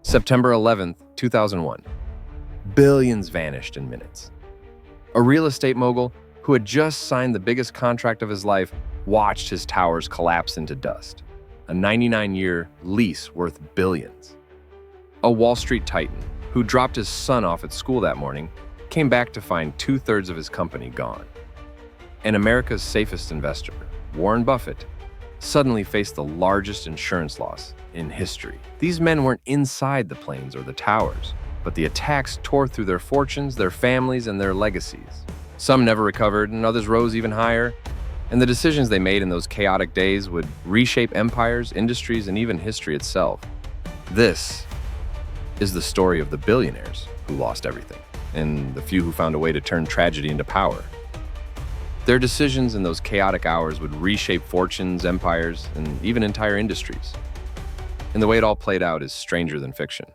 September 11th, 2001. Billions vanished in minutes. A real estate mogul who had just signed the biggest contract of his life watched his towers collapse into dust. A 99-year lease worth billions. A Wall Street titan who dropped his son off at school that morning came back to find 2/3 of his company gone. And America's safest investor, Warren Buffett, suddenly faced the largest insurance loss in history. These men weren't inside the planes or the towers, but the attacks tore through their fortunes, their families, and their legacies. Some never recovered, and others rose even higher. And the decisions they made in those chaotic days would reshape empires, industries, and even history itself. This is the story of the billionaires who lost everything, and the few who found a way to turn tragedy into power. Their decisions in those chaotic hours would reshape fortunes, empires, and even entire industries. And the way it all played out is stranger than fiction.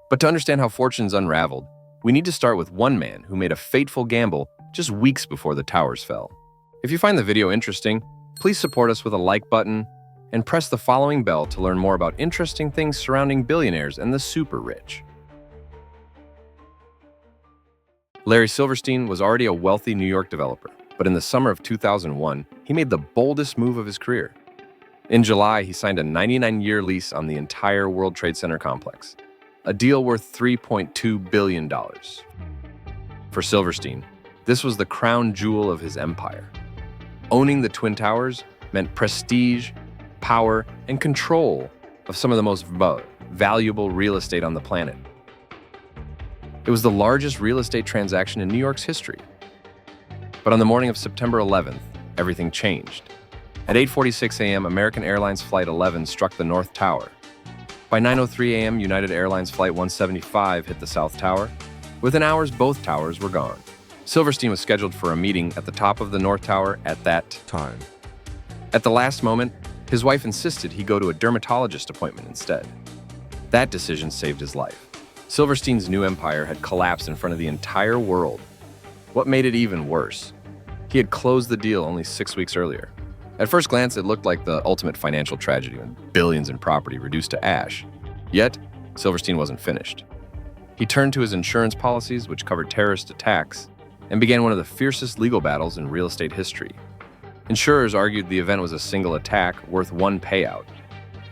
But to understand how fortunes unraveled, we need to start with one man who made a fateful gamble just weeks before the towers fell. If you find the video interesting, please support us with a like button and press the following bell to learn more about interesting things surrounding billionaires and the super rich. Larry Silverstein was already a wealthy New York developer, but in the summer of 2001, he made the boldest move of his career. In July, he signed a 99-year lease on the entire World Trade Center complex, a deal worth $3.2 billion. For Silverstein, this was the crown jewel of his empire. Owning the Twin Towers meant prestige, power, and control of some of the most valuable real estate on the planet. It was the largest real estate transaction in New York's history. But on the morning of September 11th, everything changed. At 8:46 a.m., American Airlines Flight 11 struck the North Tower. By 9:03 a.m., United Airlines Flight 175 hit the South Tower. Within hours, both towers were gone. Silverstein was scheduled for a meeting at the top of the North Tower at that time. At the last moment, his wife insisted he go to a dermatologist appointment instead. That decision saved his life. Silverstein's new empire had collapsed in front of the entire world. What made it even worse? He had closed the deal only 6 weeks earlier. At first glance, it looked like the ultimate financial tragedy when billions in property reduced to ash. Yet, Silverstein wasn't finished. He turned to his insurance policies, which covered terrorist attacks, and began one of the fiercest legal battles in real estate history. Insurers argued the event was a single attack worth one payout.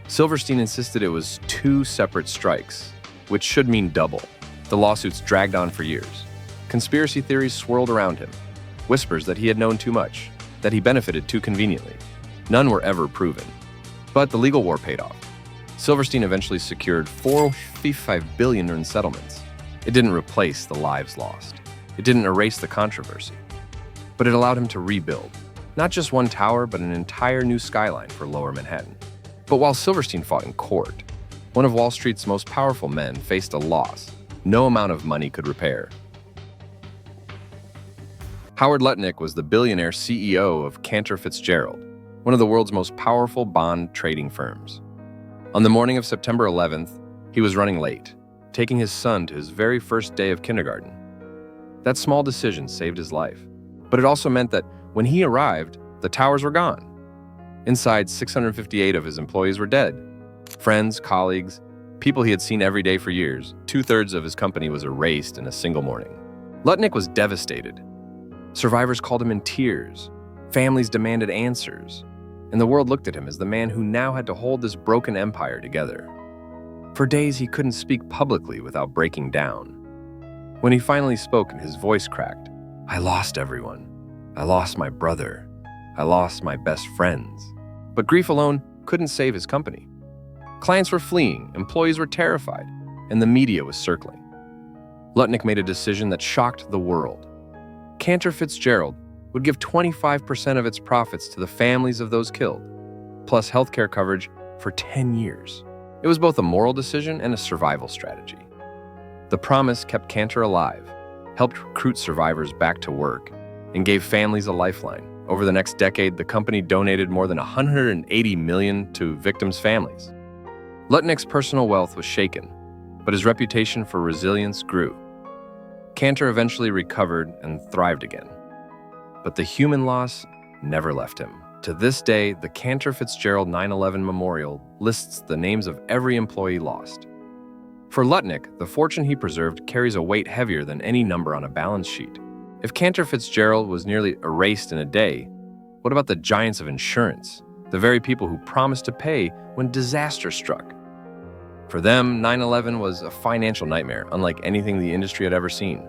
Silverstein insisted it was 2 separate strikes, which should mean double. The lawsuits dragged on for years. Conspiracy theories swirled around him, whispers that he had known too much, that he benefited too conveniently. None were ever proven. But the legal war paid off. Silverstein eventually secured $45 billion in settlements. It didn't replace the lives lost. It didn't erase the controversy. But it allowed him to rebuild. Not just one tower, but an entire new skyline for Lower Manhattan. But while Silverstein fought in court, one of Wall Street's most powerful men faced a loss no amount of money could repair. Howard Lutnick was the billionaire CEO of Cantor Fitzgerald, one of the world's most powerful bond trading firms. On the morning of September 11th, he was running late, taking his son to his very first day of kindergarten. That small decision saved his life, but it also meant that when he arrived, the towers were gone. Inside, 658 of his employees were dead. Friends, colleagues, people he had seen every day for years. 2/3 of his company was erased in a single morning. Lutnick was devastated. Survivors called him in tears. Families demanded answers. And the world looked at him as the man who now had to hold this broken empire together. For days, he couldn't speak publicly without breaking down. When he finally spoke, his voice cracked. "I lost everyone. I lost my brother. I lost my best friends." But grief alone couldn't save his company. Clients were fleeing, employees were terrified, and the media was circling. Lutnick made a decision that shocked the world. Cantor Fitzgerald would give 25% of its profits to the families of those killed, plus healthcare coverage for 10 years. It was both a moral decision and a survival strategy. The promise kept Cantor alive, helped recruit survivors back to work, and gave families a lifeline. Over the next decade, the company donated more than $180 million to victims' families. Lutnick's personal wealth was shaken, but his reputation for resilience grew. Cantor eventually recovered and thrived again. But the human loss never left him. To this day, the Cantor Fitzgerald 9/11 Memorial lists the names of every employee lost. For Lutnick, the fortune he preserved carries a weight heavier than any number on a balance sheet. If Cantor Fitzgerald was nearly erased in a day, what about the giants of insurance, the very people who promised to pay when disaster struck? For them, 9/11 was a financial nightmare, unlike anything the industry had ever seen.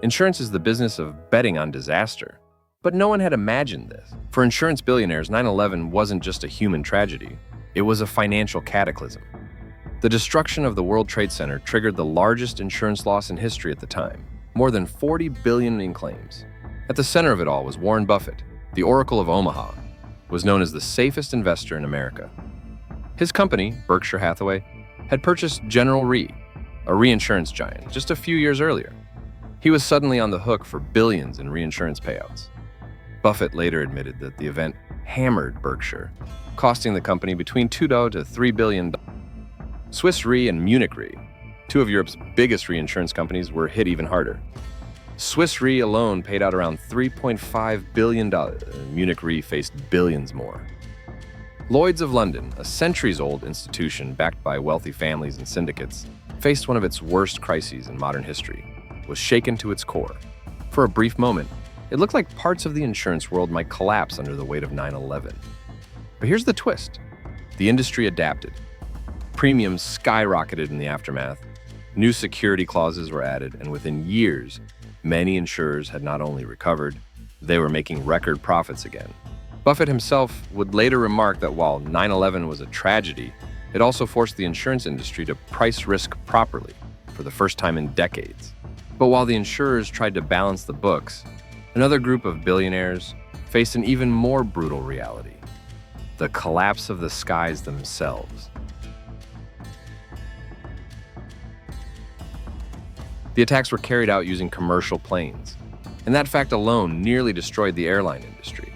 Insurance is the business of betting on disaster. But no one had imagined this. For insurance billionaires, 9/11 wasn't just a human tragedy. It was a financial cataclysm. The destruction of the World Trade Center triggered the largest insurance loss in history at the time, more than $40 billion in claims. At the center of it all was Warren Buffett, the Oracle of Omaha, was known as the safest investor in America. His company, Berkshire Hathaway, had purchased General Re, a reinsurance giant, just a few years earlier. He was suddenly on the hook for billions in reinsurance payouts. Buffett later admitted that the event hammered Berkshire, costing the company between $2 to $3 billion. Swiss Re and Munich Re, two of Europe's biggest reinsurance companies, were hit even harder. Swiss Re alone paid out around $3.5 billion, and Munich Re faced billions more. Lloyd's of London, a centuries-old institution backed by wealthy families and syndicates, faced one of its worst crises in modern history, was shaken to its core. For a brief moment, it looked like parts of the insurance world might collapse under the weight of 9/11. But here's the twist. The industry adapted. Premiums skyrocketed in the aftermath. New security clauses were added, and within years, many insurers had not only recovered, they were making record profits again. Buffett himself would later remark that while 9/11 was a tragedy, it also forced the insurance industry to price risk properly for the first time in decades. But while the insurers tried to balance the books, another group of billionaires faced an even more brutal reality: the collapse of the skies themselves. The attacks were carried out using commercial planes, and that fact alone nearly destroyed the airline industry.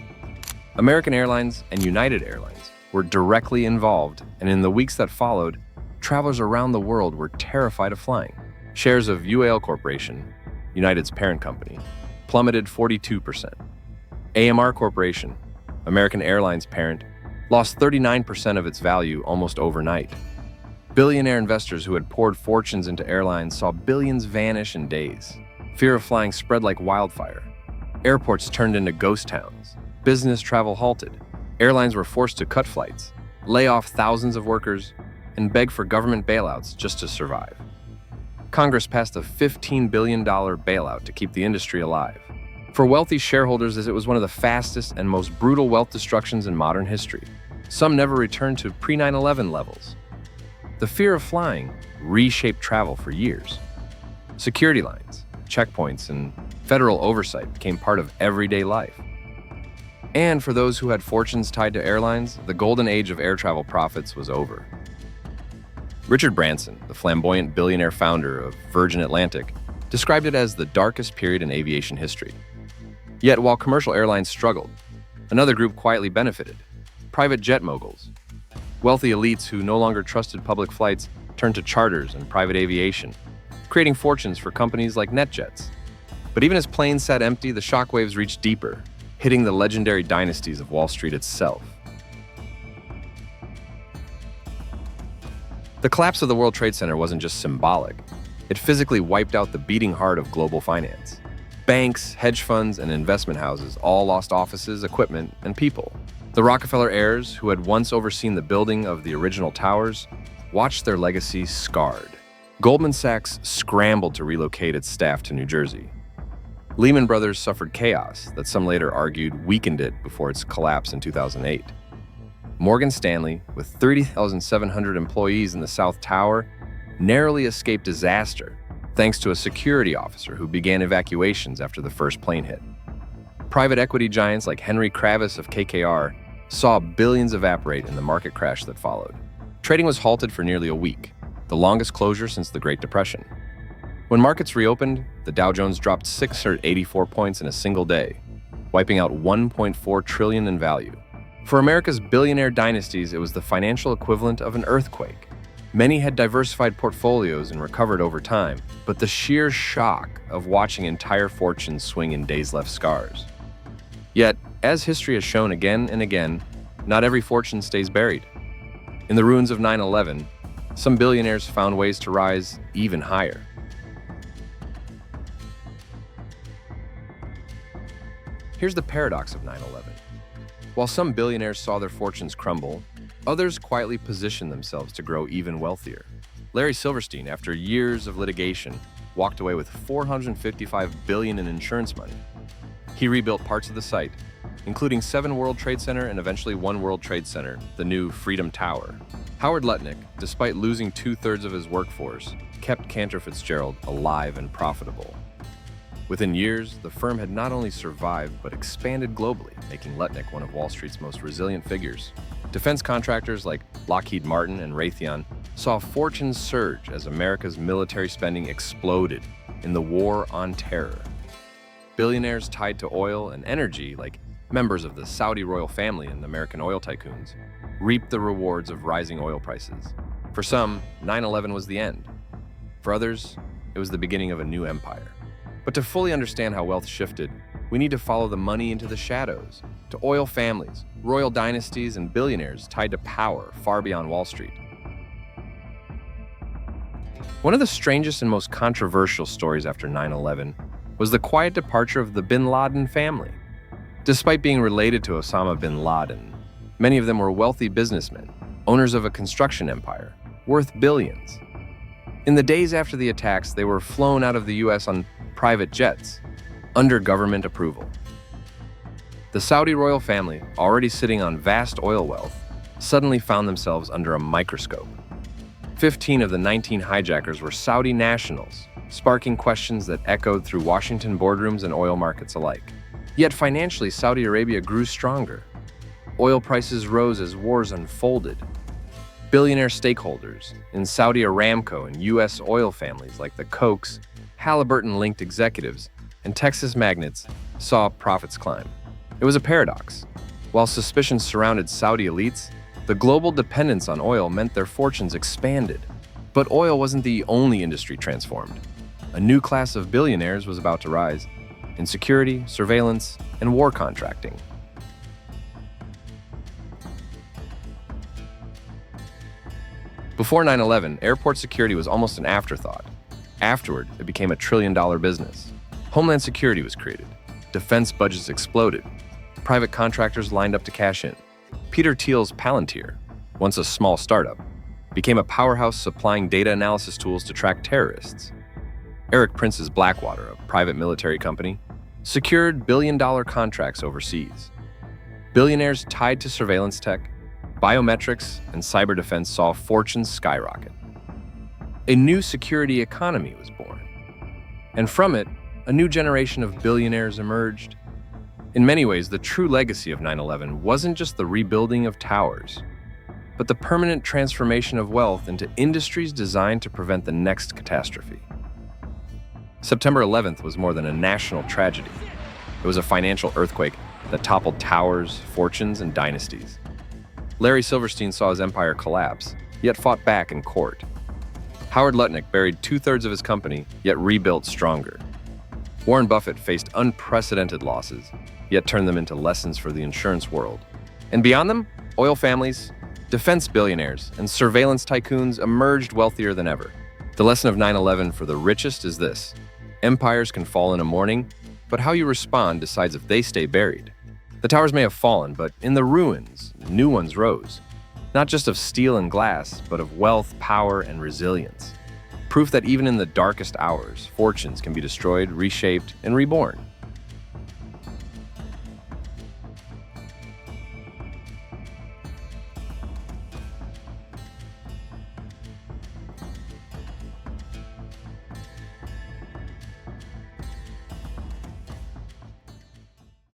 American Airlines and United Airlines were directly involved, and in the weeks that followed, travelers around the world were terrified of flying. Shares of UAL Corporation, United's parent company, plummeted 42%. AMR Corporation, American Airlines' parent, lost 39% of its value almost overnight. Billionaire investors who had poured fortunes into airlines saw billions vanish in days. Fear of flying spread like wildfire. Airports turned into ghost towns. Business travel halted. Airlines were forced to cut flights, lay off thousands of workers, and beg for government bailouts just to survive. Congress passed a $15 billion bailout to keep the industry alive. For wealthy shareholders, it was one of the fastest and most brutal wealth destructions in modern history. Some never returned to pre-9/11 levels. The fear of flying reshaped travel for years. Security lines, checkpoints, and federal oversight became part of everyday life. And for those who had fortunes tied to airlines, the golden age of air travel profits was over. Richard Branson, the flamboyant billionaire founder of Virgin Atlantic, described it as the darkest period in aviation history. Yet while commercial airlines struggled, another group quietly benefited: private jet moguls. Wealthy elites who no longer trusted public flights turned to charters and private aviation, creating fortunes for companies like NetJets. But even as planes sat empty, the shockwaves reached deeper, hitting the legendary Dynasties of Wall Street itself. The collapse of the World Trade Center wasn't just symbolic. It physically wiped out the beating heart of global finance. Banks, hedge funds, and investment houses all lost offices, equipment, and people. The Rockefeller heirs, who had once overseen the building of the original towers, watched their legacy scarred. Goldman Sachs scrambled to relocate its staff to New Jersey. Lehman Brothers suffered chaos that some later argued weakened it before its collapse in 2008. Morgan Stanley, with 30,700 employees in the South Tower, narrowly escaped disaster thanks to a security officer who began evacuations after the first plane hit. Private equity giants like Henry Kravis of KKR saw billions evaporate in the market crash that followed. Trading was halted for nearly a week, the longest closure since the Great Depression. When markets reopened, the Dow Jones dropped 684 points in a single day, wiping out $1.4 trillion in value. For America's billionaire dynasties, it was the financial equivalent of an earthquake. Many had diversified portfolios and recovered over time, but the sheer shock of watching entire fortunes swing in days left scars. Yet, as history has shown again and again, not every fortune stays buried. In the ruins of 9/11, some billionaires found ways to rise even higher. Here's the paradox of 9/11. While some billionaires saw their fortunes crumble, others quietly positioned themselves to grow even wealthier. Larry Silverstein, after years of litigation, walked away with $455 billion in insurance money. He rebuilt parts of the site, including 7 World Trade Center and eventually 1 World Trade Center, the new Freedom Tower. Howard Lutnick, despite losing 2/3 of his workforce, kept Cantor Fitzgerald alive and profitable. Within years, the firm had not only survived but expanded globally, making Lutnick one of Wall Street's most resilient figures. Defense contractors like Lockheed Martin and Raytheon saw fortunes surge as America's military spending exploded in the war on terror. Billionaires tied to oil and energy, like members of the Saudi royal family and American oil tycoons, reaped the rewards of rising oil prices. For some, 9/11 was the end. For others, it was the beginning of a new empire. But to fully understand how wealth shifted, we need to follow the money into the shadows, to oil families, royal dynasties, and billionaires tied to power far beyond Wall Street. One of the strangest and most controversial stories after 9/11 was the quiet departure of the bin Laden family. Despite being related to Osama bin Laden, many of them were wealthy businessmen, owners of a construction empire, worth billions. In the days after the attacks, they were flown out of the US on private jets, under government approval. The Saudi royal family, already sitting on vast oil wealth, suddenly found themselves under a microscope. 15 of the 19 hijackers were Saudi nationals, sparking questions that echoed through Washington boardrooms and oil markets alike. Yet financially, Saudi Arabia grew stronger. Oil prices rose as wars unfolded. Billionaire stakeholders in Saudi Aramco and U.S. oil families like the Kochs, Halliburton-linked executives, and Texas magnates saw profits climb. It was a paradox. While suspicions surrounded Saudi elites, the global dependence on oil meant their fortunes expanded. But oil wasn't the only industry transformed. A new class of billionaires was about to rise in security, surveillance, and war contracting. Before 9/11, airport security was almost an afterthought. Afterward, it became a trillion-dollar business. Homeland Security was created. Defense budgets exploded. Private contractors lined up to cash in. Peter Thiel's Palantir, once a small startup, became a powerhouse supplying data analysis tools to track terrorists. Eric Prince's Blackwater, a private military company, secured billion-dollar contracts overseas. Billionaires tied to surveillance tech, biometrics, and cyber defense saw fortunes skyrocket. A new security economy was born. And from it, a new generation of billionaires emerged. In many ways, the true legacy of 9/11 wasn't just the rebuilding of towers, but the permanent transformation of wealth into industries designed to prevent the next catastrophe. September 11th was more than a national tragedy. It was a financial earthquake that toppled towers, fortunes, and dynasties. Larry Silverstein saw his empire collapse, yet fought back in court. Howard Lutnick buried 2/3 of his company, yet rebuilt stronger. Warren Buffett faced unprecedented losses, yet turned them into lessons for the insurance world. And beyond them, oil families, defense billionaires, and surveillance tycoons emerged wealthier than ever. The lesson of 9/11 for the richest is this: empires can fall in a morning, but how you respond decides if they stay buried. The towers may have fallen, but in the ruins, new ones rose. Not just of steel and glass, but of wealth, power, and resilience. Proof that even in the darkest hours, fortunes can be destroyed, reshaped, and reborn.